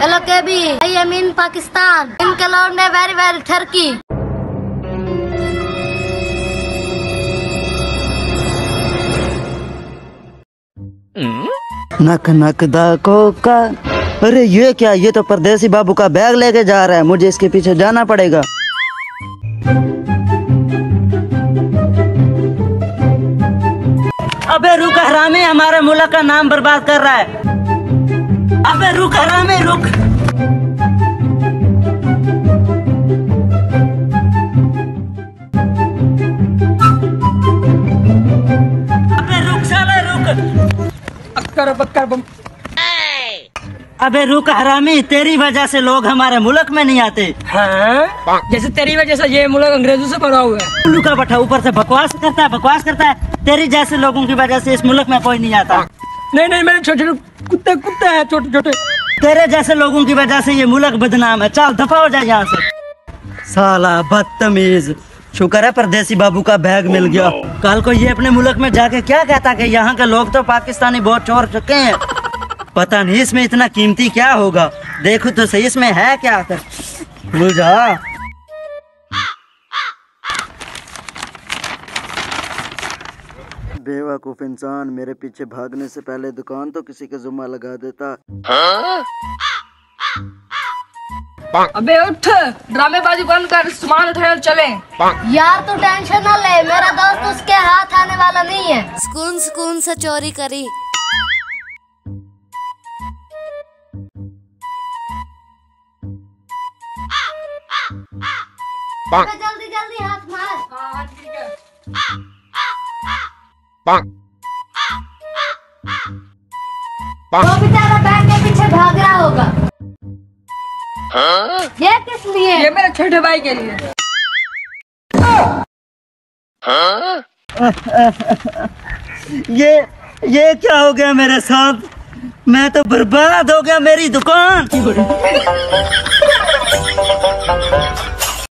Hello KB, I am इन पाकिस्तान। इनके लौंडे very very ठरकी। नक नक दा कोका। अरे ये क्या, ये तो परदेसी बाबू का बैग लेके जा रहा है, मुझे इसके पीछे जाना पड़ेगा। अबे रुक हरामी, हमारे मुल्क का नाम बर्बाद कर रहा है। अबे रुक हरामी रुक। अबे रुक साले रुक। अक्कर बक्कर बम। अबे रुक हरामी, तेरी वजह से लोग हमारे मुल्क में नहीं आते। हाँ? जैसे तेरी वजह से ये मुल्क अंग्रेजों से भरा हुआ है। उल्लू का बट्ठा ऊपर से बकवास करता है। तेरी जैसे लोगों की वजह से इस मुल्क में कोई नहीं आता। नहीं मेरे छोटे छोटे कुत्ते हैं, छोटे छोटे। तेरे जैसे लोगों की वजह से ये मुल्क बदनाम है। चल दफा हो जाए यहाँ से। साला बदतमीज। शुक्र है परदेसी बाबू का बैग मिल गया। कल को ये अपने मुल्क में जाके क्या कहता कि यहाँ के लोग तो पाकिस्तानी बहुत चोर चुके हैं। पता नहीं इसमें इतना कीमती क्या होगा। देखो तो सही इसमें है क्या। भूल जा। बेवकूफ इंसान, मेरे पीछे भागने से पहले दुकान तो किसी का जुम्मा लगा देता। अबे उठ, ड्रामेबाजी बंद कर, सामान उठाए चले। यार तू टेंशन न ले, मेरा दोस्त उसके हाथ आने वाला नहीं है। सुकून से चोरी करी। जल्दी जल्दी हाथ मार। हाँ ठीक है। वो बेचारा बैग के पीछे भाग रहा होगा। ये किस लिए? ये मेरे छोटे भाई के लिए। ये क्या हो गया मेरे साथ? मैं तो बर्बाद हो गया, मेरी दुकान।